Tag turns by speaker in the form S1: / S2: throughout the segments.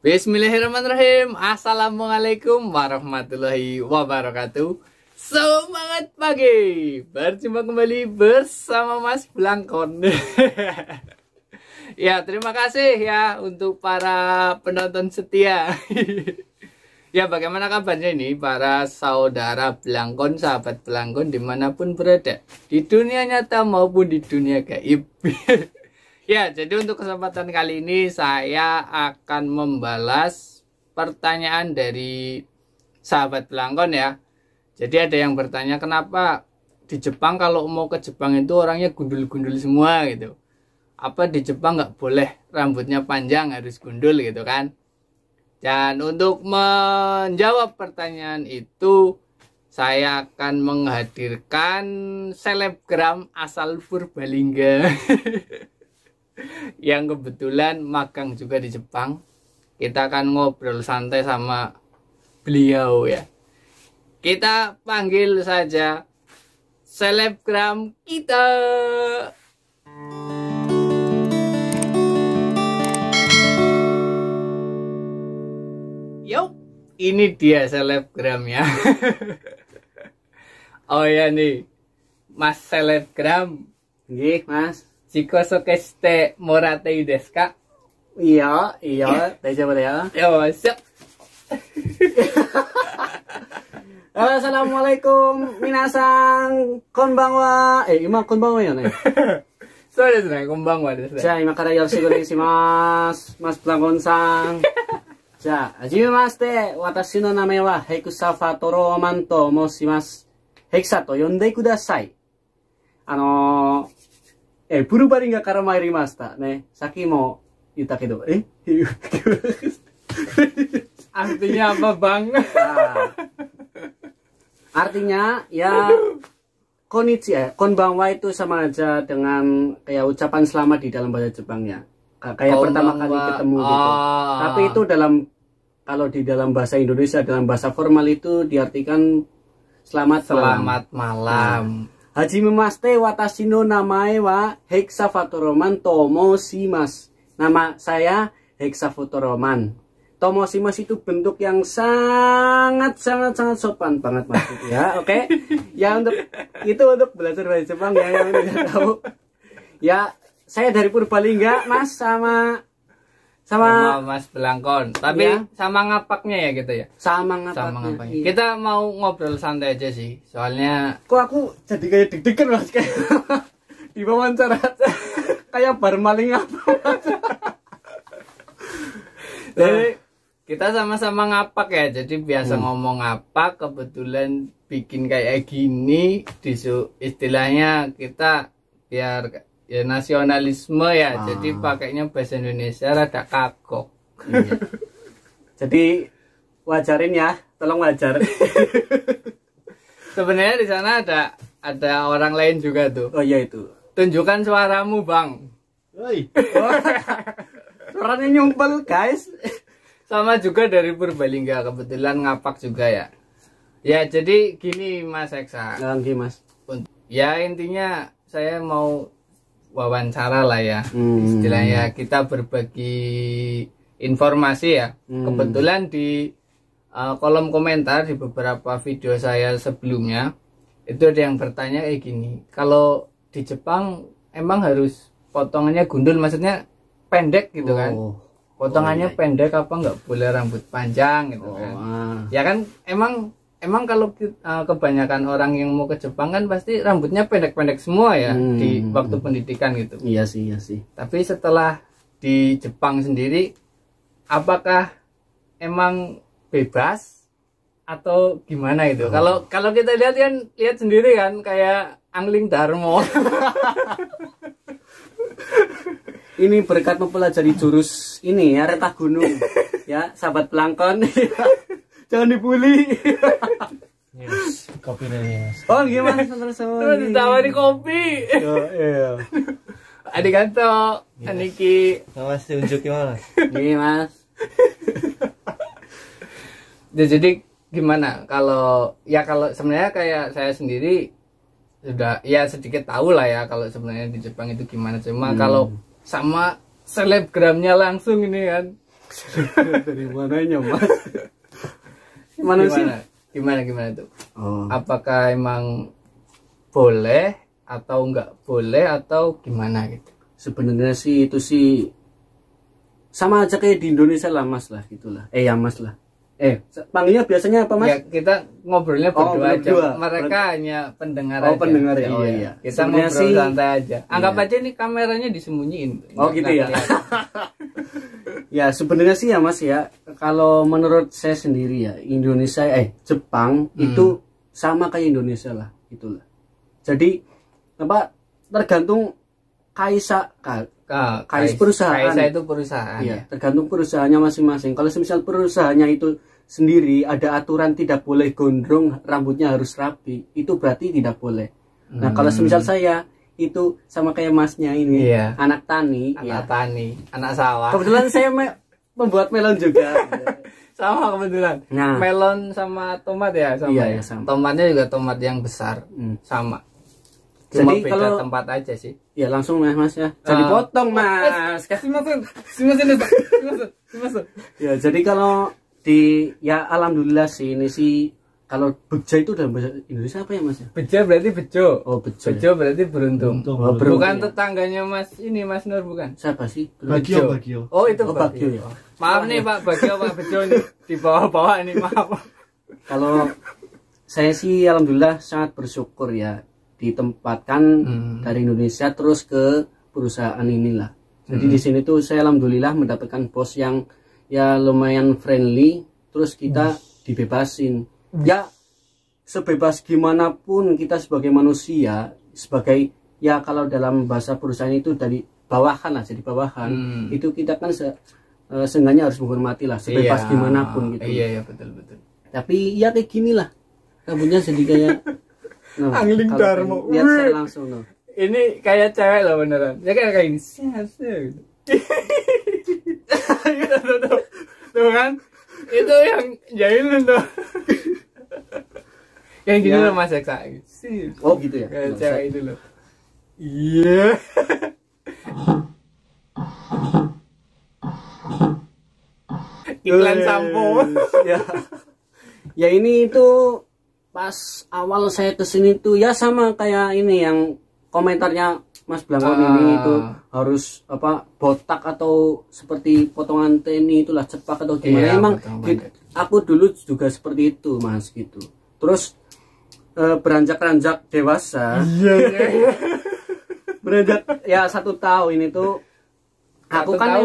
S1: Bismillahirrahmanirrahim. Assalamualaikum warahmatullahi wabarakatuh. Semangat pagi. Berjumpa kembali bersama Mas Blangkon. Ya, terima kasih ya untuk para penonton setia. Ya, bagaimana kabarnya ini para saudara Blangkon, sahabat Blangkon dimanapun berada, di dunia nyata maupun di dunia gaib. Ya, jadi untuk kesempatan kali ini saya akan membalas pertanyaan dari sahabat Blangkon ya. Jadi ada yang bertanya kenapa di Jepang kalau mau ke Jepang itu orangnya gundul-gundul semua gitu. Apa di Jepang nggak boleh rambutnya panjang, harus gundul gitu kan? Dan untuk menjawab pertanyaan itu saya akan menghadirkan selebgram asal Purbalingga. Yang kebetulan magang juga di Jepang. Kita akan ngobrol santai sama beliau ya. Kita panggil saja selebgram kita. Yuk, ini dia selebgramnya. Oh ya nih, Mas selebgram.
S2: Nggih, Mas.
S1: Jiko sokeste moratei desu ka?
S2: Iya, daijoubu da yo.
S1: Yo, siap.
S2: Assalamualaikum, minasan, konbanwa. Ima konbanwa yo ne.
S1: そうですね、こんばんはですね。
S2: じゃあ、今からよろしくお願いします。マスプラゴンさん。じゃあ、はじめまして。私の名前はヘクサファトローマンと申します。ヘクサと呼んでください。プルバリンガから参りましたね。さっきも言ったけど、
S1: Artinya apa bang?
S2: Artinya ya konnichiwa, konbanwa itu sama aja dengan kayak ucapan selamat di dalam bahasa Jepangnya. Kayak pertama kali ketemu gitu. Tapi itu kalau di dalam bahasa Indonesia, dalam bahasa formal itu diartikan selamat malam. Hajimemashite, watashi no namae wa Hexafotoroman Tomoshimasu. Nama saya Hexafotoroman. Tomoshimasu itu bentuk yang sangat sopan banget Mas ya. Oke. Ya untuk belajar bahasa Jepang ya yang tidak tahu. Ya, saya dari Purbalingga, Mas, sama
S1: Mas Blangkon. Tapi ya, sama ngapaknya ya gitu ya.
S2: Sama ngapaknya.
S1: Iya. Kita mau ngobrol santai aja sih. Soalnya
S2: kok aku jadi kayak deg-degan Mas kayak di wawancara kayak bar maling apa.
S1: Jadi kita sama-sama ngapak ya. Jadi biasa ngomong ngapak, kebetulan bikin kayak gini istilahnya kita biar ya nasionalisme ya, jadi pakainya bahasa Indonesia rada kagok. Iya.
S2: Jadi wajarin ya, tolong wajar.
S1: Sebenarnya di sana ada orang lain juga tuh.
S2: Oh iya itu.
S1: Tunjukkan suaramu bang.
S2: Woi. Suaranya nyumpel guys.
S1: Sama juga dari Purbalingga, kebetulan ngapak juga ya. Ya jadi gini Mas Eksa.
S2: Gini Mas.
S1: Ya intinya saya mau wawancara lah ya, istilahnya kita berbagi informasi ya. Kebetulan di kolom komentar di beberapa video saya sebelumnya itu ada yang bertanya kayak gini, kalau di Jepang emang harus potongannya gundul, maksudnya pendek gitu kan? Potongannya pendek apa nggak boleh rambut panjang gitu kan? Ya kan emang kalau kebanyakan orang yang mau ke Jepang kan pasti rambutnya pendek-pendek semua ya di waktu pendidikan gitu.
S2: Iya sih.
S1: Tapi setelah di Jepang sendiri, apakah emang bebas atau gimana itu? Kalau kita lihat sendiri kan kayak Angling Darmo.
S2: Ini berkat mempelajari jurus ini ya, retah gunung ya, sahabat Blangkon. Jangan dibully.
S3: Yes, kopi nih Mas.
S2: Oh gimana terus
S1: ditawari kopi.
S2: Iya.
S1: Arigato, Aniki.
S3: Mas tunjuk gimana?
S2: Nih Mas.
S1: Jadi gimana kalau sebenarnya kayak saya sendiri sudah ya sedikit tahu lah ya kalau sebenarnya di Jepang itu gimana, cuma kalau sama selebgramnya langsung ini kan
S2: Dari mananya, Mas? Mana sih?
S1: Gimana tuh?
S2: Oh.
S1: Apakah emang boleh atau enggak boleh atau gimana gitu?
S2: Sebenarnya sih itu sih sama aja kayak di Indonesia lah, Mas lah gitulah. Ya Mas lah. Panggilnya biasanya apa, Mas?
S1: Ya kita ngobrolnya berdua aja.
S2: berdua.
S1: Mereka hanya pendengar
S2: Oh,
S1: aja.
S2: pendengar ya. Oh
S1: Iya.
S2: iya.
S1: Kita
S2: Sebenarnya
S1: ngobrol
S2: sih
S1: santai aja. Anggap
S2: iya.
S1: aja ini kameranya disembunyiin.
S2: Oh,
S1: Nggak
S2: gitu ya.
S1: kelihatan.
S2: Ya sebenarnya sih ya Mas ya, kalau menurut saya sendiri ya Indonesia Jepang itu sama kayak Indonesia lah itulah. Jadi apa tergantung kaisa perusahaan.
S1: Kaisa itu perusahaan.
S2: Iya, tergantung perusahaannya masing-masing. Kalau misal perusahaannya itu sendiri ada aturan tidak boleh gondrong, rambutnya harus rapi, itu berarti tidak boleh. Nah, kalau misal saya itu sama kayak Masnya ini,
S1: Iya.
S2: anak tani,
S1: Anak tani, anak sawah.
S2: kebetulan saya membuat melon juga.
S1: Sama kebetulan.
S2: Nah.
S1: Melon sama tomat ya sama.
S2: Iya,
S1: ya?
S2: iya, sama.
S1: Tomatnya juga tomat yang besar. Sama. Cuma
S2: Jadi
S1: beda
S2: kalau
S1: tempat aja sih.
S2: ya langsung Mas ya. Jadi potong Mas.
S1: Simasen.
S2: Ya, jadi kalau ya alhamdulillah sih ini sih kalau beja itu dalam bahasa Indonesia apa ya Mas ya?
S1: Bejo berarti bejo.
S2: Oh, bejo.
S1: Bejo berarti beruntung.
S2: Oh, beruntung.
S1: Bukan tetangganya Mas ini Mas Nur bukan.
S2: Siapa sih?
S3: Bagio.
S1: Oh itu
S2: Oh, Bagio ya.
S1: Maaf nih Pak Bagio Pak Bejo nih di bawah-bawah nih maaf.
S2: Kalau saya sih alhamdulillah sangat bersyukur ya ditempatkan dari Indonesia terus ke perusahaan inilah. Jadi di sini tuh saya alhamdulillah mendapatkan bos yang ya lumayan friendly, terus kita dibebasin. Ya sebebas gimana pun kita sebagai manusia, sebagai ya kalau dalam bahasa perusahaan itu dari bawahan lah, jadi bawahan. Itu kita kan seenggaknya harus menghormati lah sebebas gimana pun gitu.
S1: Iya betul.
S2: Tapi ya kayak gini lah. Rambutnya jadi kayak
S1: Angling Darmo.
S2: Lihat secara langsung no.
S1: Ini kayak cewek loh beneran. Ya kayak ini. Gitu. Tuh kan? Itu yang jahilin tuh. Yang gini loh Mas Eksa.
S2: Oh gitu ya.
S1: Kayak cewek itu loh. Iya. Iklan sampo.
S2: Ya. Ya ini itu pas awal saya kesini tuh ya sama kayak ini yang komentarnya Mas Blangkon ini itu harus apa botak atau seperti potongan TNI itulah cepak atau gimana.
S1: Iya,
S2: Emang aku dulu juga seperti itu Mas gitu. Terus beranjak-ranjak dewasa.
S1: Iya.
S2: Beranjak ya 1 tahun ini tuh aku kan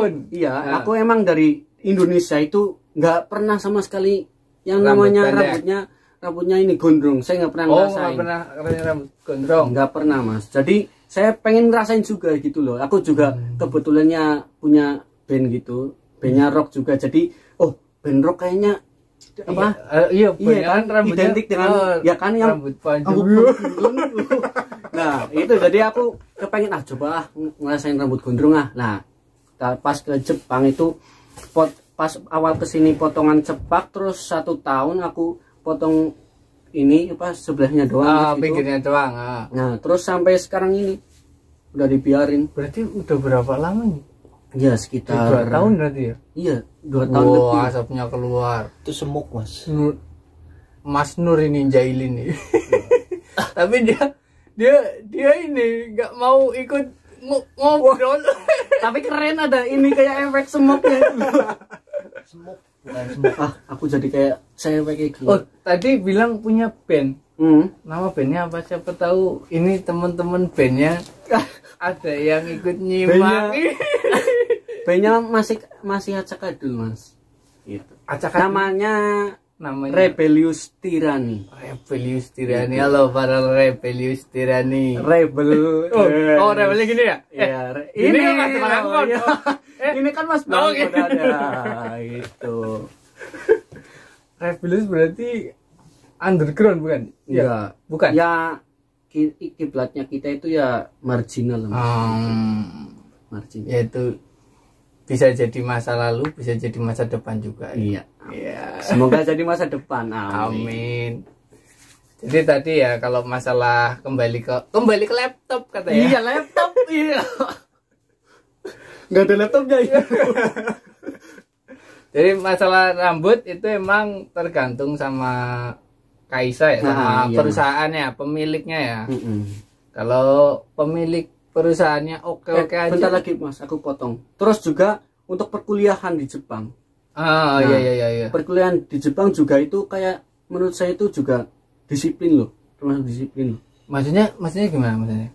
S2: aku emang dari Indonesia itu nggak pernah sama sekali yang namanya rambutnya ini gondrong. Saya nggak pernah ngerasain.
S1: Nggak pernah rambut gondrong.
S2: Nggak pernah Mas. Jadi saya pengen ngerasain juga gitu loh. Aku juga kebetulannya punya band gitu, bandnya rock juga. Jadi band rock kayaknya apa?
S1: Iya
S2: kan
S1: rambutnya
S2: identik dengan ya kan yang
S1: rambut panjang.
S2: Nah itu jadi aku kepengen coba ngerasain rambut gondrong Nah pas ke Jepang itu pas awal kesini potongan cepak, terus 1 tahun aku potong ini apa sebelahnya doang
S1: pinggirnya doang.
S2: Nah terus sampai sekarang ini udah dibiarin.
S1: Berarti udah berapa lama nih?
S2: Ya sekitar
S1: 2 tahun berarti ya?
S2: Iya 2 tahun lebih.
S1: Asapnya keluar.
S3: Itu semuk Mas.
S1: Mas Nur ini jahilin nih. Tapi dia ini nggak mau ikut ngobrol.
S2: Tapi keren ada ini kayak efek semoknya.
S3: Semuk bukan semuk.
S2: Aku jadi kayak saya kayak gini.
S1: Oh tadi bilang punya band. Nama bandnya apa? Siapa tahu ini teman-teman bandnya ada yang ikut nyimak.
S2: Bandnya masih acak-adul Mas. Gitu.
S1: Acak-adul. Namanya
S2: Rebellious Tyranny.
S1: Rebellious Tyranny. Halo para Rebellious Tyranny.
S2: Rebel.
S1: Oh rebelnya gini ya?
S2: Iya.
S1: Ini Mas Blangkon.
S2: Ini kan Mas Blangkon ada. Itu.
S1: Rebellious berarti underground bukan?
S2: Iya.
S1: Bukan.
S2: Ya kiblatnya kita itu ya marginal. Marginal.
S1: Yaitu bisa jadi masa lalu, bisa jadi masa depan juga.
S2: Iya.
S1: Iya.
S2: Semoga jadi masa depan.
S1: Amin. Jadi tadi ya kalau masalah kembali ke laptop katanya.
S2: Iya, laptop. Iya. Enggak ada laptopnya ya.
S1: Jadi masalah rambut itu emang tergantung sama Kaisa ya, sama
S2: iya,
S1: perusahaannya, pemiliknya ya. Kalau pemilik perusahaannya oke-oke aja.
S2: Bentar lagi Mas, aku potong. Terus juga untuk perkuliahan di Jepang.
S1: Ah, iya.
S2: Perkuliahan di Jepang juga itu kayak menurut saya itu juga disiplin loh, termasuk disiplin loh.
S1: Maksudnya gimana maksudnya?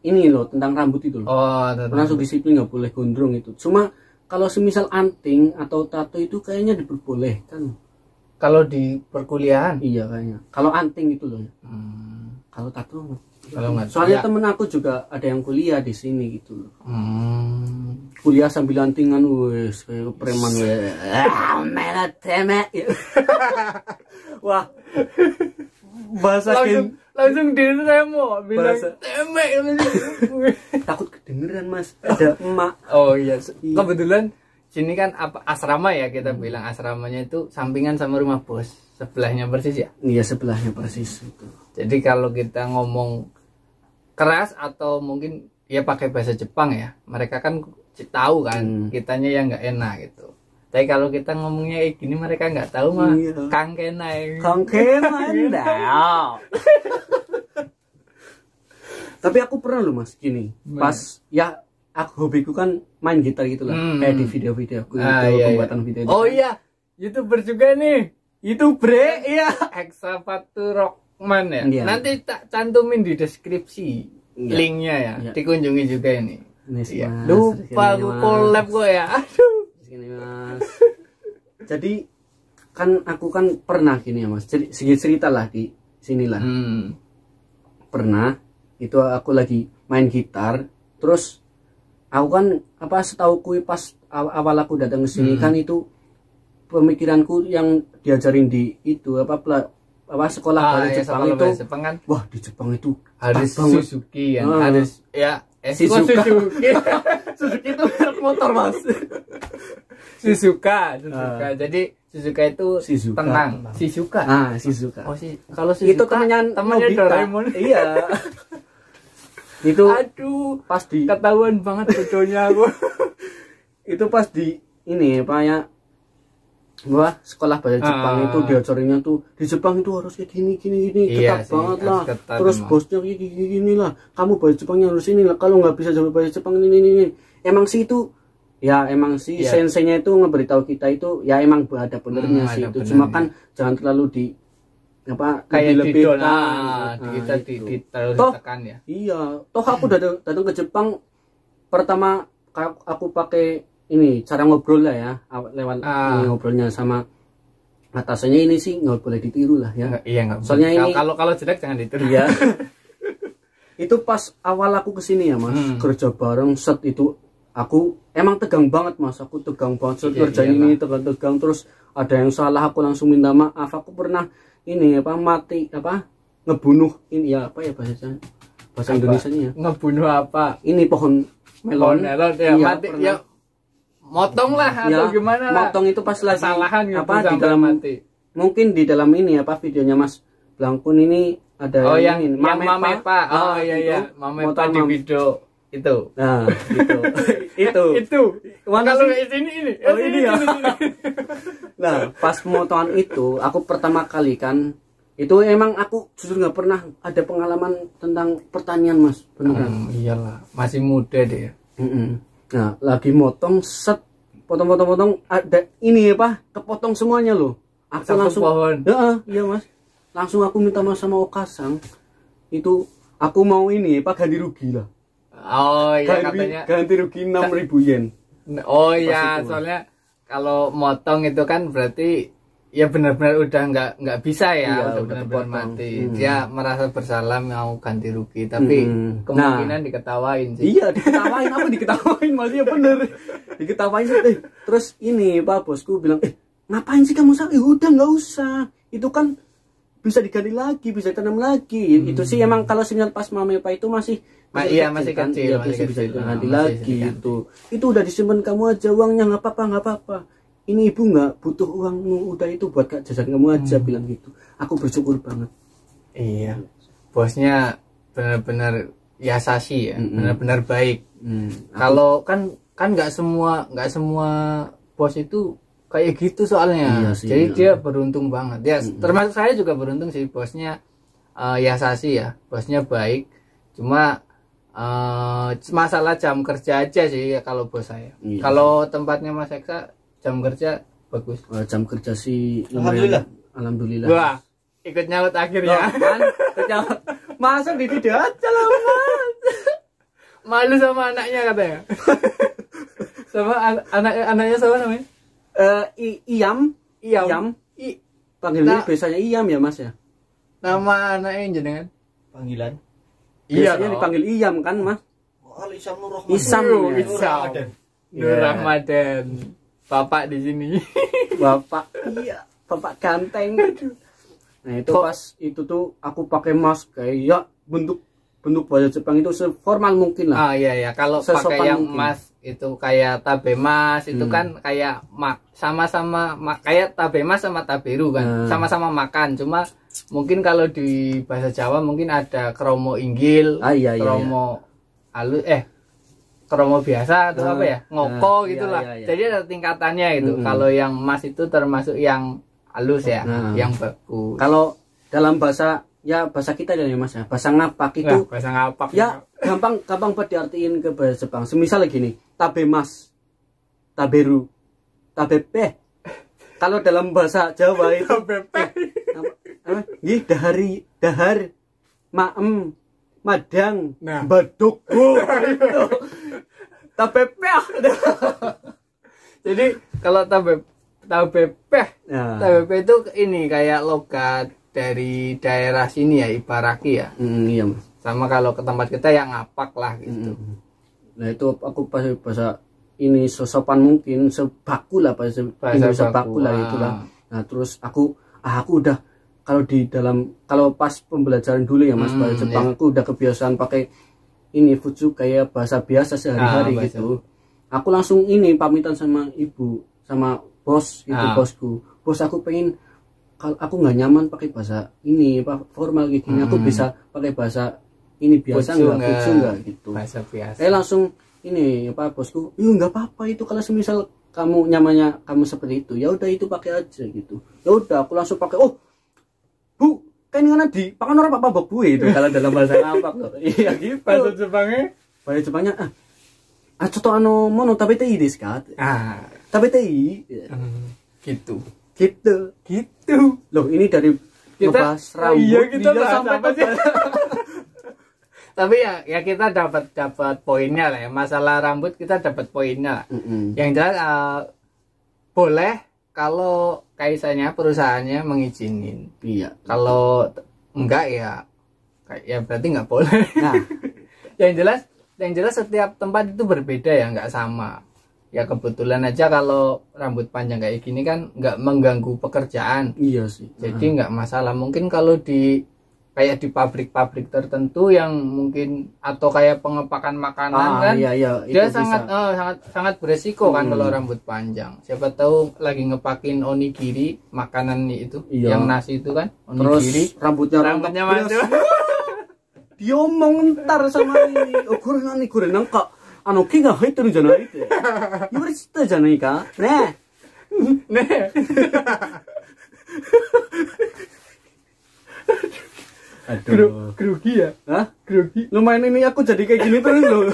S2: Ini loh tentang rambut itu loh.
S1: Oh,
S2: termasuk disiplin, nggak boleh gondrong itu. Cuma kalau semisal anting atau tato itu kayaknya diperbolehkan.
S1: Kalau di perkuliahan?
S2: Iya kayaknya. Kalau anting itu loh. Kalau tato
S1: kalau nggak.
S2: Soalnya
S1: ya.
S2: temen aku juga ada yang kuliah di sini gitu loh.
S1: Kuliah
S2: Kuliah sambil antingan, wes kayak preman wes. Merah temet. Wah. Bahasa
S1: langsung diremo bilang
S2: Bahasa-
S1: temek.
S2: takut kedengeran Mas. Ada emak.
S1: Oh iya, kebetulan sini kan apa asrama ya, kita bilang asramanya itu sampingan sama rumah bos, sebelahnya persis ya.
S2: Iya sebelahnya persis itu.
S1: Jadi kalau kita ngomong keras atau mungkin ya pakai bahasa Jepang ya, mereka kan tahu kan kitanya yang nggak enak gitu. Tapi kalau kita ngomongnya kayak gini mereka nggak tahu mah.
S2: Iya.
S1: Kangkenai.
S2: Tapi aku pernah loh Mas gini. Pas ya aku hobiku kan main gitar gitu lah. Kayak di video-video aku pembuatan video.
S1: Oh iya, YouTuber juga nih. YouTuber iya. Exavatu Rockman ya.
S2: Iya.
S1: Nanti tak cantumin di deskripsi linknya ya.
S2: Iya.
S1: Dikunjungi juga ini.
S2: Iya.
S1: Lupa aku collab kok ya. Aduh.
S2: Sini Mas. Jadi kan aku kan pernah gini ya Mas. Jadi sedikit cerita lah di sinilah. Pernah itu aku lagi main gitar, terus aku kan apa setauku pas awal aku datang ke sini kan itu pemikiranku yang diajarin di itu apa sekolah bahasa Jepang itu
S1: Jepang kan
S2: wah di Jepang itu
S1: harus
S2: banget.
S1: Suzuki ya, harus ya
S2: Shizuka.
S1: Suzuki.
S2: Suzuki itu merek motor Mas.
S1: Suzuka. Jadi Suzuka itu
S2: Shizuka.
S1: tenang. Shizuka.
S2: Shizuka.
S1: Oh sih, kalau Shizuka
S2: Itu temannya Nobita.
S1: Doraemon.
S2: Iya. Itu
S1: Aduh,
S2: pas di
S1: ketahuan banget bodohnya aku.
S2: itu pas di ini apa ya sekolah bahasa Jepang itu diajarinnya tuh di Jepang itu harus kayak gini
S1: Iya
S2: ketat
S1: sih,
S2: banget lah.
S1: ketat
S2: Terus
S1: emang.
S2: bosnya kayak gini lah, kamu bahasa Jepangnya harus ini lah, kalau nggak bisa jawab bahasa Jepang ini. Emang sih itu ya emang sih senseinya itu ngeberitahu kita itu ya emang ada benernya sih
S1: ada
S2: itu.
S1: benernya.
S2: Cuma kan jangan terlalu di apa
S1: Kayak
S2: lebih
S1: kita
S2: gitu.
S1: terlalu
S2: Toh,
S1: ditekan ya.
S2: Iya, toh aku datang ke Jepang pertama aku pakai ini cara ngobrol lah ya lewat ini ngobrolnya sama atasannya ini sih nggak boleh ditiru lah ya.
S1: Nggak.
S2: Soalnya ini
S1: kalau jelek jangan ditiru.
S2: iya. Itu pas awal aku kesini ya Mas, kerja bareng set itu aku emang tegang banget Mas, aku tegang banget set kerjain ini tegang terus ada yang salah aku langsung minta maaf. Aku pernah ini ngebunuh ini ya apa ya bahasa Indonesianya ya.
S1: Ngebunuh apa?
S2: Ini pohon melon
S1: ya,
S2: iya,
S1: mati
S2: pernah.
S1: ya. Motong lah atau
S2: Ya,
S1: gimana lah.
S2: motong itu pas lagi
S1: kesalahan gitu
S2: apa di
S1: sampai
S2: dalam
S1: mati.
S2: mungkin di dalam ini apa videonya Mas Blangkun ini ada
S1: yang
S2: ini
S1: Mamepa. Oh iya Mamepa di video itu.
S2: Nah itu
S1: Itu
S2: Mana
S1: kalau
S2: sih?
S1: ini
S2: Oh, ini ya. Nah pas pemotongan itu aku pertama kali kan itu emang aku jujur nggak pernah ada pengalaman tentang pertanian Mas beneran.
S1: Iyalah masih muda deh.
S2: Nah lagi motong set potong ada ini apa kepotong semuanya loh. Aku
S1: Satu
S2: langsung
S1: pohon.
S2: iya Mas langsung aku minta maaf sama Okasang itu aku mau ini pak ganti rugi lah.
S1: Oh iya katanya.
S2: Ganti rugi 6.000 yen.
S1: Oh iya
S2: itu.
S1: soalnya kalau motong itu kan berarti ya benar-benar udah nggak bisa ya,
S2: Iya,
S1: udah
S2: udah
S1: benar-benar
S2: kepotong.
S1: mati. Dia merasa bersalah mau ganti rugi, tapi kemungkinan diketawain sih.
S2: Iya diketawain apa diketawain Mas ya bener diketawain terus ini pak bosku bilang ngapain sih kamu udah nggak usah itu kan bisa diganti lagi bisa tanam lagi itu sih emang kalau sinyal pas Mamepa itu masih
S1: masih
S2: kan?
S1: kecil,
S2: Iya,
S1: masih
S2: bisa
S1: kecil.
S2: diganti
S1: Masih
S2: lagi
S1: diganti.
S2: itu udah disimpan kamu aja uangnya nggak apa-apa ini ibu nggak butuh uangmu udah itu buat jajan kamu aja bilang gitu aku bersyukur banget.
S1: Iya, bosnya benar-benar Yasashi ya, benar-benar baik. Kalau kan nggak semua bos itu kayak gitu soalnya.
S2: Iya sih,
S1: Jadi
S2: iya.
S1: dia beruntung banget. Ya, termasuk saya juga beruntung sih, bosnya Yasasi ya. Bosnya baik. Cuma masalah jam kerja aja sih ya kalau bos saya.
S2: Iya.
S1: Kalau tempatnya Mas Eksa jam kerja bagus.
S2: Jam kerja sih
S3: Alhamdulillah.
S2: Alhamdulillah.
S1: Wah, ikut nyaut akhirnya.
S2: Kan masuk di video aja lah, Mas.
S1: Malu sama anaknya katanya. Sama anaknya sama namanya?
S2: Iam. Panggilnya
S1: Nah.
S2: biasanya Iam ya, Mas ya.
S1: Nama anaknya jenengan?
S3: Panggilan.
S2: Biasanya
S1: dong.
S2: dipanggil Iam kan, Mas?
S3: Al Isam Nur Rahman.
S2: Isam.
S1: Nur
S2: ya.
S1: Isam.
S3: Ramadan.
S1: Nur Ramadan. Bapak di sini.
S2: Bapak. Iya, Bapak ganteng. Nah, itu
S1: Kok-
S2: pas itu tuh aku pakai mask kayak bentuk bahasa Jepang itu seformal mungkin lah.
S1: Ah iya ya, kalau
S2: Sesopan
S1: pakai yang
S2: mungkin.
S1: mas itu kayak tabemas itu kan kayak sama-sama kayak tabemas sama taberu kan, sama-sama makan. Cuma mungkin kalau di bahasa Jawa mungkin ada kromo inggil,
S2: Iya, iya,
S1: kromo halus, kromo biasa atau apa ya, ngoko
S2: iya,
S1: gitulah.
S2: iya, iya.
S1: Jadi ada tingkatannya itu. Kalau yang mas itu termasuk yang halus ya,
S2: Nah.
S1: yang bagus.
S2: Kalau dalam bahasa kita ya Mas ya, bahasa ngapak itu
S1: Nah, bahasa ngapak
S2: ya gampang buat diartiin ke bahasa Jepang. Semisal gini, tabemas, taberu, tabepe. Kalau dalam bahasa Jawa itu dahar, maem, madang,
S1: Nah.
S2: baduk. Itu. Tabepe.
S1: Jadi kalau tabepeh
S2: Nah.
S1: TBP itu ini kayak logat dari daerah sini ya, Ibaraki ya.
S2: Iya, Mas.
S1: Sama kalau ke tempat kita yang ngapak lah gitu.
S2: Nah, itu aku pas bahasa ini sesopan mungkin, sebaku lah bahasa Indonesia baku lah itulah. Nah, terus aku udah kalau pas pembelajaran dulu ya Mas bahasa Jepang, aku udah kebiasaan pakai ini futsu kayak bahasa biasa sehari-hari
S1: bahasa.
S2: gitu. Aku langsung ini pamitan sama ibu, sama bos gitu, bosku. Bos, aku pengen, kalau aku nggak nyaman pakai bahasa ini formal kayak gini, aku bisa pakai bahasa ini biasa futsu nggak gitu.
S1: Bahasa biasa.
S2: Langsung ini bosku, nggak apa-apa itu kalau semisal kamu nyamannya kamu seperti itu, ya udah itu pakai aja gitu. Ya udah aku langsung pakai. Oh bu, kan di pakai orang apa bu itu kalau dalam bahasa ngapak tuh. Iya gitu.
S1: Bahasa Jepangnya?
S2: Contoh mono tabete ii desu ka? Tabete ii. Gitu. Loh, ini dari ngebahas rambut.
S1: Iya, kita
S2: dia
S1: bahas
S2: sampai
S1: apa sih? Tapi ya kita dapat poinnya lah ya. Masalah rambut kita dapat poinnya lah. Yang jelas boleh kalau kaisannya perusahaannya mengizinin.
S2: Iya.
S1: Kalau enggak ya berarti nggak boleh.
S2: Nah,
S1: yang jelas setiap tempat itu berbeda ya, nggak sama. Ya kebetulan aja kalau rambut panjang kayak gini kan nggak mengganggu pekerjaan.
S2: iya sih.
S1: Jadi nggak masalah. Mungkin kalau kayak di pabrik-pabrik tertentu yang mungkin atau kayak pengepakan makanan kan,
S2: iya,
S1: dia
S2: itu
S1: sangat beresiko kan kalau rambut panjang. Siapa tahu lagi ngepakin onigiri, makanan itu,
S2: Iya.
S1: yang nasi itu kan,
S2: Terus
S1: onigiri.
S2: rambutnya
S1: masuk.
S2: Diomong ntar sama ini. Kore nangka ki ga haitteru janai ite. Iwareshita janai ka? Ne. Aduh.
S1: Grogi ya?
S2: Hah?
S1: Grogi.
S2: Lumayan ini aku jadi kayak gini terus loh.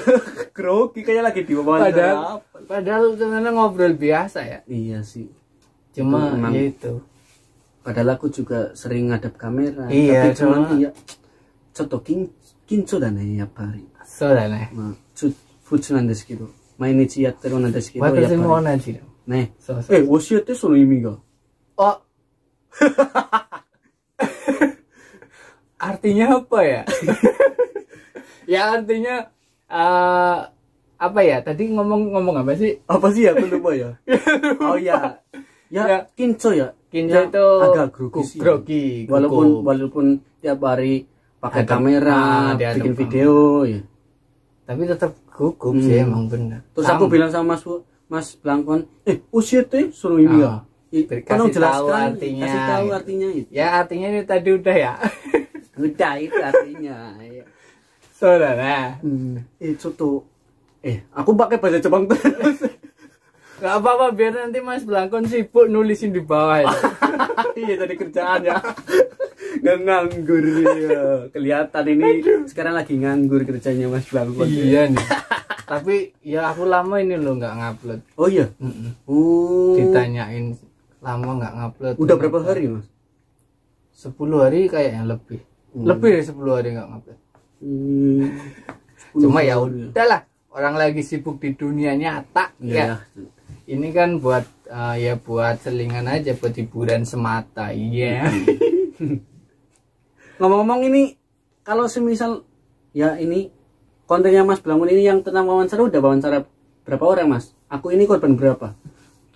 S2: Grogi kayak lagi diwawancara.
S1: Padahal sebenarnya ngobrol biasa ya.
S2: Iya sih.
S1: Cuma
S2: Itu memang-
S1: ya itu.
S2: Padahal aku juga sering ngadep kamera.
S1: Iya,
S2: tapi cuman
S1: cuma-
S2: iya. Chotto kincho da ne, yappari.
S1: So da ne.
S2: 普通なんですけど、毎日やってるんですけど、やっ
S1: 私も
S2: ぱ
S1: 同じだ。
S2: りね。
S1: そうそう。
S2: 教えて、その意味が。
S1: Oh. Artinya apa ya? Ya artinya apa ya? Tadi ngomong apa sih?
S2: Apa sih ya? Aku lupa ya. Oh ya. Ya, kinco ya.
S1: Kinco
S2: Ya,
S1: itu
S2: agak grogi sih.
S1: grogi,
S2: Walaupun tiap hari pakai
S1: Ada-
S2: kamera,
S1: dia ada
S2: bikin
S1: kamera.
S2: video ya.
S1: Tapi tetap gugup sih emang benar.
S2: Terus aku bilang sama Mas Blangkon, oshite, sono imi ga.
S1: Kasih tahu artinya.
S2: Kasih tahu artinya itu.
S1: Ya artinya ini tadi udah ya.
S2: Udah itu artinya. Ya.
S1: Saudara.
S2: Aku pakai bahasa Jepang terus.
S1: Nggak apa-apa, biar nanti Mas Blangkon sibuk nulisin di bawah ya.
S2: Iya tadi kerjaannya. Nggak nganggur ya. Kelihatan ini sekarang lagi nganggur kerjanya Mas Blangkon.
S1: Iya nih. Tapi ya aku lama ini loh nggak ngupload.
S2: Oh iya.
S1: Ditanyain lama nggak ngupload.
S2: Udah berapa hari Mas?
S1: 10 hari kayaknya lebih. Lebih dari 10 hari nggak ngupload. Cuma ya udahlah, orang lagi sibuk di dunia nyata ya. Ini kan buat ya buat selingan aja, buat hiburan semata. Iya.
S2: Ngomong-ngomong ini kalau semisal ya ini kontennya Mas Blangkon ini yang tentang wawancara, udah wawancara berapa orang Mas? Aku ini korban berapa?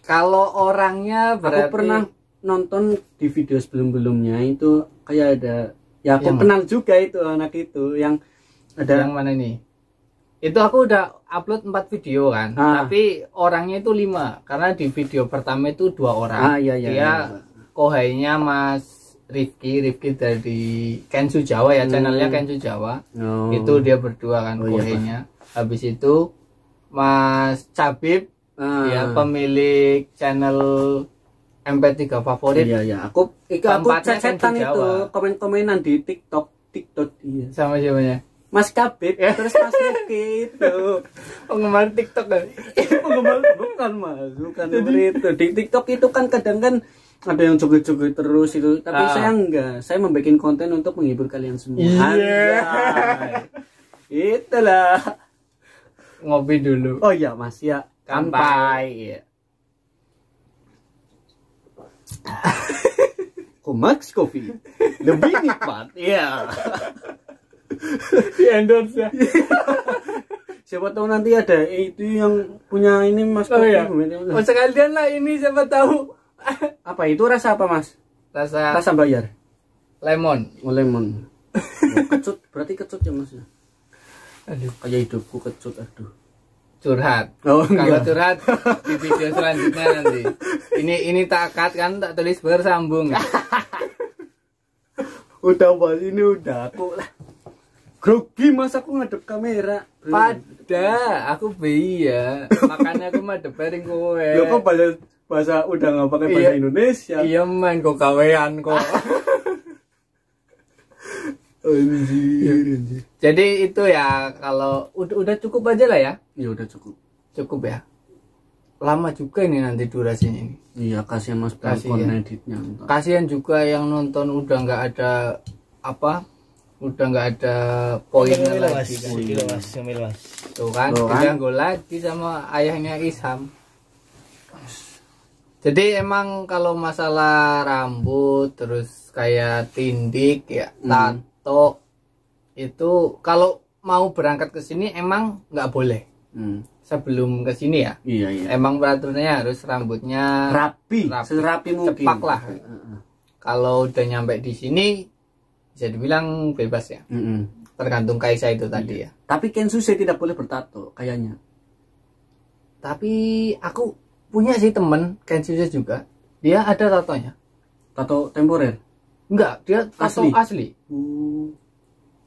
S1: Kalau orangnya berarti
S2: aku pernah nonton di video sebelum-sebelumnya itu kayak ada ya aku kenal juga itu anak itu yang ada
S1: yang mana nih? Itu aku udah upload 4 video kan, tapi orangnya itu 5 karena di video pertama itu 2 orang. Dia kohainya Mas Rifki dari Kensu Jawa ya, channelnya Kensu Jawa. Itu dia berdua kan kohainya. Habis itu Mas Cabib ya pemilik channel MP3 favorit.
S2: Iya. Aku cecetan itu komen-komenan di TikTok iya.
S1: Sama siapanya?
S2: Mas Kabib, terus Mas Rifki itu
S1: penggemar TikTok kan?
S2: Penggemar bukan Mas, bukan itu. Di TikTok itu kan kadang kan ada yang joget-joget terus itu, tapi saya enggak. Saya membuat konten untuk menghibur kalian semua.
S1: Iya.
S2: Itulah.
S1: Ngopi dulu.
S2: Oh iya Mas ya.
S1: Kampai. Iya.
S2: Komax Coffee lebih nikmat. Iya.
S1: Di endorse ya.
S2: Siapa tahu nanti ada itu yang punya ini Mas Coffee.
S1: Oh sekalian lah ini siapa tahu.
S2: Apa itu rasa apa Mas? Rasa bayar.
S1: Lemon.
S2: Oh, lemon. Kecut, berarti kecut ya Mas. Aduh, kayak hidupku kecut, aduh.
S1: Curhat.
S2: Oh,
S1: kalau curhat di video selanjutnya nanti. Ini tak cut kan, tak tulis bersambung.
S2: Udah Mas, ini udah aku lah. Grogi Mas aku ngadep kamera.
S1: Pada aku bayi ya. Makanya aku madep bareng kowe.
S2: Lo kok bahasa udah nggak pakai bahasa Indonesia?
S1: Iya men, kok kawean kok.
S2: Anjir.
S1: Jadi itu ya, kalau udah cukup aja lah ya.
S2: Ya udah cukup.
S1: Cukup ya. Lama juga ini nanti durasinya ini.
S2: Iya, kasihan Mas Blangkon editnya.
S1: Kasihan juga yang nonton udah nggak ada apa? Udah nggak ada poinnya lagi kan. Tuh kan, diganggu lagi sama ayahnya Isham. Jadi emang kalau masalah rambut terus kayak tindik ya, tato itu kalau mau berangkat ke sini emang nggak boleh. Sebelum ke sini ya.
S2: Iya.
S1: Emang peraturannya harus rambutnya
S2: rapi serapi mungkin.
S1: Cepak lah. Kalau udah nyampe di sini bisa dibilang bebas ya. Tergantung Kaisa itu tadi ya.
S2: Tapi Kensu tidak boleh bertato kayaknya.
S1: Tapi aku punya sih temen Kensu juga. Dia ada tatonya.
S2: Tato temporer?
S1: Enggak, dia tato asli.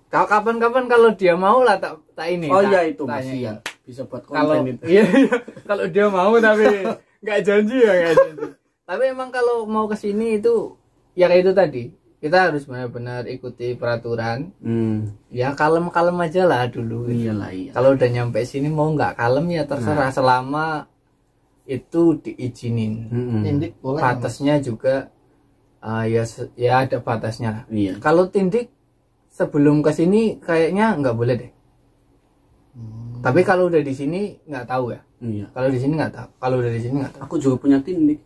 S1: Kapan-kapan kalau dia mau lah tak ini.
S2: Oh iya itu masih ya. Bisa buat konten
S1: kalau,
S2: itu.
S1: Iya. Kalau dia mau tapi nggak janji ya, nggak janji. Tapi emang kalau mau ke sini itu ya kayak itu tadi. Kita harus benar-benar ikuti peraturan. Ya kalem-kalem aja lah dulu.
S2: Iyalah.
S1: Kalau udah nyampe sini mau nggak kalem ya terserah, selama itu diizinin.
S3: Tindik boleh.
S1: Batasnya juga ya ada batasnya.
S2: Iya.
S1: Kalau tindik sebelum ke sini kayaknya nggak boleh deh. Tapi kalau udah di sini nggak tahu ya.
S2: Iya.
S1: Kalau di sini nggak tahu. Kalau udah di sini nggak tahu.
S2: Aku juga punya tindik.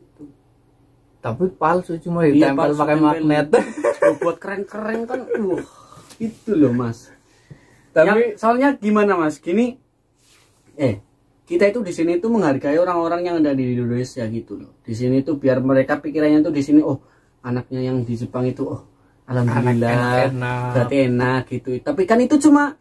S1: Tapi palsu, cuma ditempel pakai magnet.
S2: Buat keren-keren kan. Itu loh Mas.
S1: Tapi
S2: soalnya gimana Mas? Gini. Kita itu di sini tuh menghargai orang-orang yang ada di Indonesia gitu loh. Di sini tuh biar mereka pikirannya tuh di sini anaknya yang di Jepang itu alhamdulillah berarti enak gitu. Tapi kan itu cuma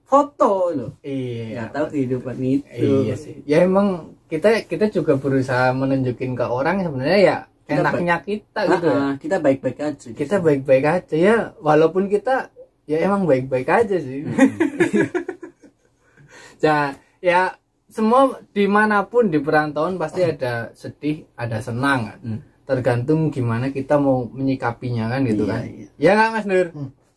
S2: foto loh.
S1: Iya.
S2: Nggak tahu kehidupan itu.
S1: Iya sih. Ya emang kita juga berusaha menunjukin ke orang sebenarnya ya enaknya kita gitu ya.
S2: Kita baik-baik aja.
S1: Kita baik-baik aja ya, walaupun kita ya emang baik-baik aja sih. Ya semua dimanapun di perantauan pasti ada sedih, ada senang kan. Tergantung gimana kita mau menyikapinya kan gitu kan. Ya nggak Mas Nur?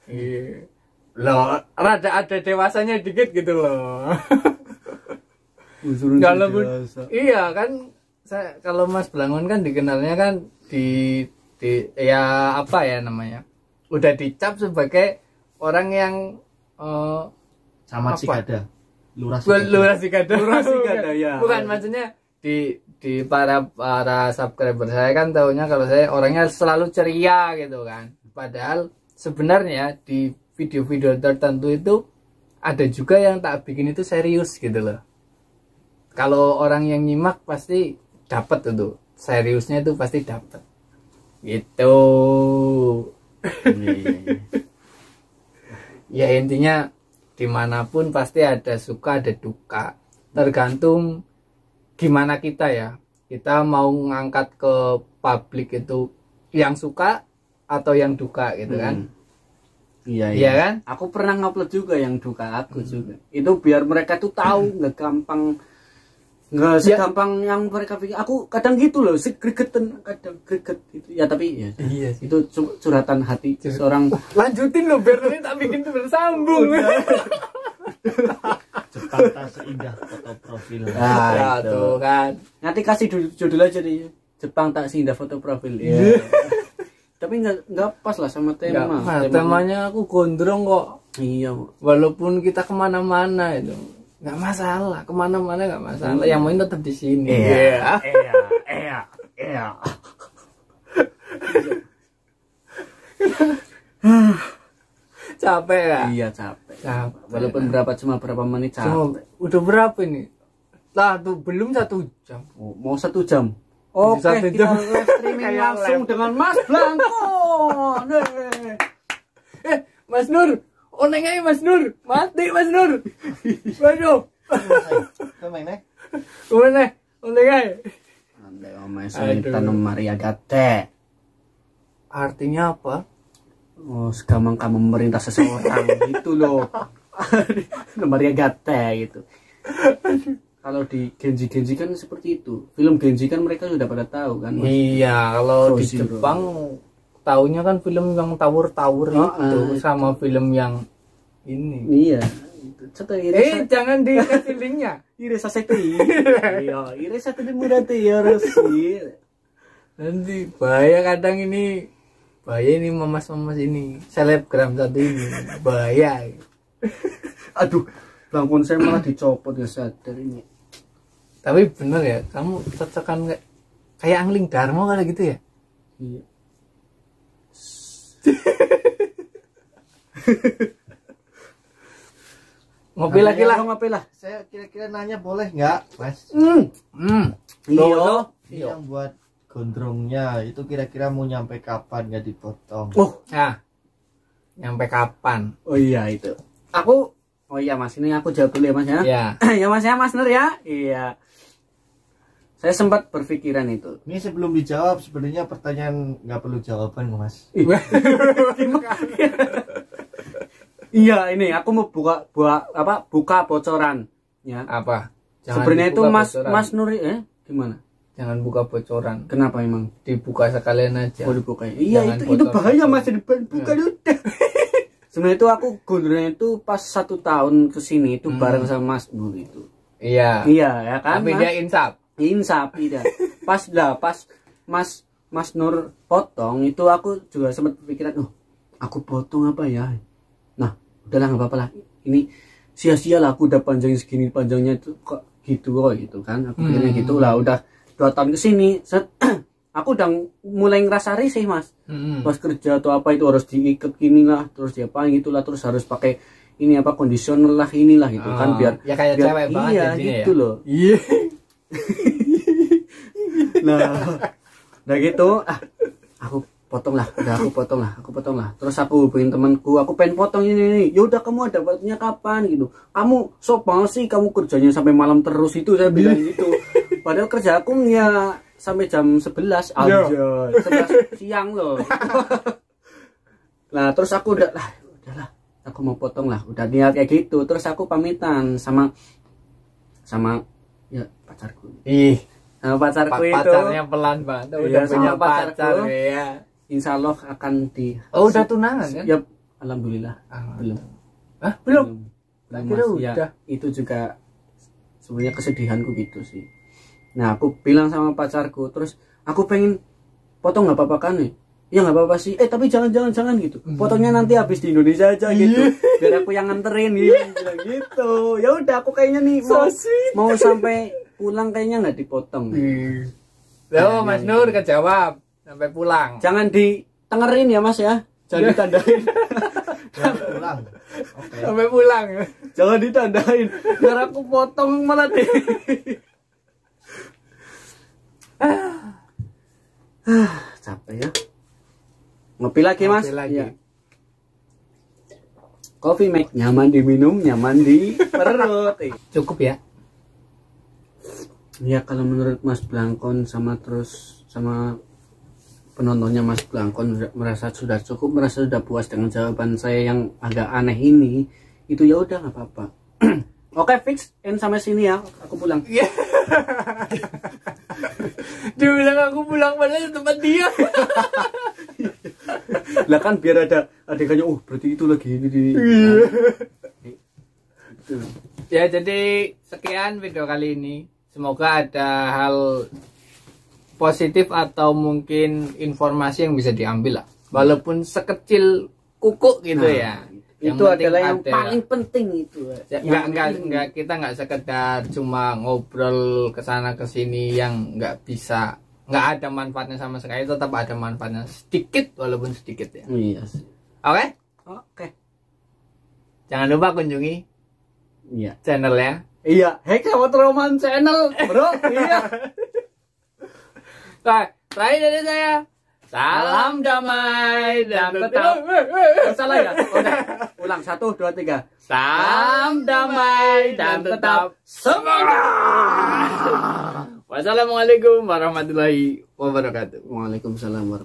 S1: Iya. Loh, rada ada dewasanya dikit gitu loh. Kalau iya kan, kalau Mas Blangon kan dikenalnya kan di ya apa ya namanya, udah dicap sebagai orang yang
S3: Sama Cikada. Lurah
S1: Sikada
S2: ya.
S1: bukan maksudnya di para subscriber saya kan taunya kalau saya orangnya selalu ceria gitu kan, padahal sebenarnya di video-video tertentu itu ada juga yang tak bikin itu serius gitu loh. Kalau orang yang nyimak pasti dapat itu, seriusnya itu pasti dapat gitu. Ya intinya dimanapun pasti ada suka ada duka, tergantung gimana kita ya, kita mau ngangkat ke publik itu yang suka atau yang duka gitu kan.
S2: Iya
S1: kan,
S2: aku pernah ngupload juga yang duka aku juga, itu biar mereka tuh tahu nggak segampang yang mereka pikir. Aku kadang gitu loh, gregetan kadang greget gitu ya, tapi ya
S1: iya
S2: itu curhatan hati seorang.
S1: Lanjutin loh biar nanti tak bikin bersambung.
S3: Jepang tak seindah foto profil.
S1: Nah, tuh kan.
S2: Nanti kasih judul aja nih, Jepang tak seindah foto profil. Iya. Tapi nggak pas lah sama tema.
S1: Temanya aku gondrong kok.
S2: Iya.
S1: Walaupun kita kemana-mana itu nggak masalah, kemana-mana nggak masalah. Yang main tetap di sini.
S2: Iya.
S1: Capek ya?
S2: Iya capek. Walaupun berapa menit capek.
S1: Udah berapa ini? Lah tuh belum 1 jam.
S2: Oh, mau 1 jam. Oke, kita live streaming langsung dengan Mas Blanko.
S1: Mas Nur, oneng aja Mas Nur, mati Mas Nur. Waduh.
S3: Kemana?
S1: Oneng aja.
S2: Andai Mas tanam Maria Gate.
S1: Artinya apa?
S2: Oh, segampang kamu memerintah seseorang gitu loh. Maria Gate gitu. Kalau di Genji kan seperti itu. Film Genji kan mereka sudah pada tahu kan. Mas?
S1: Iya, kalau di Jepang taunya kan film yang Tower itu sama film yang ini.
S2: Iya.
S1: Jangan dikasih linknya.
S2: Ire saseti. Iya, ire saseti murate ya Rosi.
S1: Nanti bahaya kadang ini. Bahaya ini mamas-mamas ini. Selebgram satu ini. Bahaya.
S2: Aduh, Bangkon saya malah dicopot ya sadar ini.
S1: Tapi bener ya, kamu cocokan kayak Angling Darmo kali gitu ya?
S2: Iya.
S1: Ngopi lagi lah.
S2: Ngopi lah.
S3: Saya kira-kira nanya boleh nggak, Mas?
S2: Iya.
S3: Yang buat gondrongnya itu kira-kira mau nyampe kapan nggak dipotong?
S2: Oh,
S1: nah, nyampe kapan?
S2: Oh iya itu. Oh iya Mas, ini aku jawab dulu ya Mas ya.
S1: Iya.
S2: Ya Mas ya, Mas Nur ya. Iya. Saya sempat berpikiran itu.
S3: Ini sebelum dijawab sebenarnya pertanyaan nggak perlu jawaban kok, Mas.
S2: Iya, ini aku mau buka bocoran ya.
S1: Apa?
S2: Sebenarnya itu Mas Nur gimana?
S1: Jangan buka bocoran.
S2: Kenapa emang?
S1: Dibuka sekalian aja.
S2: Oh, dibuka. Iya, itu bahaya Mas, buka udah. Sebenarnya itu aku gondrongnya itu pas 1 tahun kesini itu bareng sama Mas Nur itu.
S1: Iya.
S2: Iya ya kan.
S1: Tapi dia insaf
S2: tidak. Pas Mas Nur potong itu aku juga sempat berpikiran, aku potong apa ya? Nah, udahlah nggak apa-apa lah. Ini sia-sia lah aku udah panjangin segini panjangnya itu kok gitu kan. Aku pikirnya gitu lah, udah 2 tahun kesini aku udah mulai ngerasa risih Mas. Pas kerja atau apa itu harus diikat gini lah, terus diapain gitulah, terus harus pakai ini apa kondisioner lah inilah gitu kan biar
S1: ya kayak cewek banget
S2: iya gitu ya? Loh.
S1: Iya.
S2: Nah gitu aku potong lah terus aku hubungin temanku, aku pengen potong ini. Ya udah kamu ada waktunya kapan gitu, kamu sok banget sih kamu kerjanya sampai malam terus itu, saya bilang gitu. Padahal kerja aku ya sampai jam 11 aja, 11 siang loh. Nah terus aku udahlah aku mau potong lah, udah niat kayak gitu. Terus aku pamitan sama Ya pacarku.
S1: Ih,
S2: Sama pacarku itu.
S1: pacarnya pelan banget.
S2: Iya,
S1: Udah punya
S2: sama pacarku.
S1: pacar ya.
S2: Insya Allah akan di.
S1: Oh, udah tunangan kan?
S2: Ya, alhamdulillah. Belum.
S1: Hah, belum?
S2: Belum,
S1: Kira
S2: Mas. Ya,
S1: udah.
S2: itu juga sebenarnya kesedihanku gitu sih. Nah, aku bilang sama pacarku, terus aku pengen potong nggak apa-apa kan nih? Ya nggak apa-apa sih. Tapi jangan gitu. Potongnya nanti habis di Indonesia aja gitu. Biar aku yang nganterin gitu. Ya udah, aku kayaknya nih mau sampai pulang kayaknya nggak dipotong.
S1: Loh, Mas Nur kejawab sampai pulang.
S2: Jangan ditengerin ya Mas ya. Jangan ditandain.
S3: Pulang. Oke.
S1: Sampai pulang.
S2: Jangan ditandain. Biar aku potong malah deh. Capek ya. Ngopi lagi Mas.
S1: Ngopi lagi.
S2: Iya. Coffee make nyaman diminum, nyaman di perut.
S1: Cukup ya?
S2: Ya kalau menurut Mas Blangkon sama penontonnya Mas Blangkon merasa sudah cukup, merasa sudah puas dengan jawaban saya yang agak aneh ini, itu ya udah nggak apa-apa. Oke, fix end sampai sini ya, aku pulang.
S1: Dia bilang aku pulang padahal tempat dia.
S2: Lah kan biar ada adegannya, oh berarti itu lagi ini di.
S1: Ya, jadi sekian video kali ini. Semoga ada hal positif atau mungkin informasi yang bisa diambil lah. Walaupun sekecil kuku gitu ya.
S2: Itu
S1: penting
S2: adalah yang
S1: ada.
S2: paling penting itu.
S1: Ya, enggak, kita nggak sekedar cuma ngobrol kesana kesini yang nggak ada manfaatnya sama sekali, tetap ada manfaatnya sedikit walaupun sedikit ya.
S2: Iya sih.
S1: Oke?
S2: Oke.
S1: Jangan lupa kunjungi
S2: Iya.
S1: channelnya.
S2: Iya, Heksawat Roman Channel, bro. Iya.
S1: Nah, terakhir dari saya, salam damai dan tetap
S2: Salah ya? Udah. Ulang 1, 2, 3.
S1: salam damai dan tetap semangat. Wassalamualaikum warahmatullahi wabarakatuh.
S2: Waalaikumsalam warahmatullahi